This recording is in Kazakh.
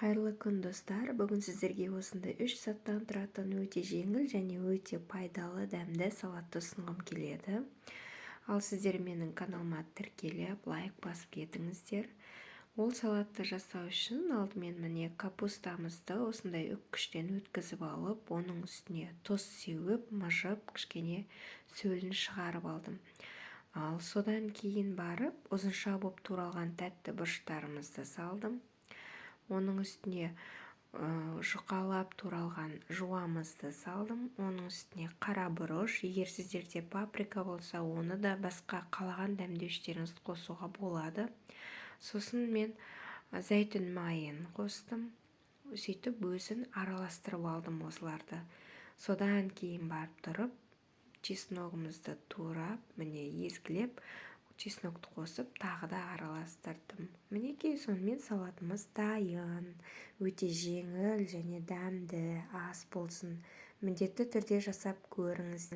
Қайырлы күн достар. Бүгін сіздерге осындай 3 заттан тұратын өте жеңіл және өте пайдалы дәмді салатты ұсынғым келеді. Ал сіздер менің каналыма тіркеліп, лайк басып кетіңіздер. Ол салатты жасау үшін алдымен міне капустамызды осындай үккіштен өткізіп алып, оның үстіне тұз сеуіп, мыжып, кішкене сөлін шығарып алдым. Ал содан кейін барып ұзынша болып туралған тәтті бұрыштарымызды салдым. Оның үстіне жұқалап туралған жуамызды салдым. Оның үстіне қара бұрыш, егер сіздерде паприка болса, оны да басқа қалаған дәмдеуіштеріңізді қосуға болады. Сосын мен зәйтүн майын қостым. Сөйтіп өзін араластырып алдым осыларды. Содан кейін барып тұрып, чесногымызды турап, міне езгілеп, чеснокты қосып, тағы да араластырдым. Мінекей сонымен салатымыз дайын. Өте жеңіл және дәмді ас болсын. Міндетті түрде жасап көріңіз.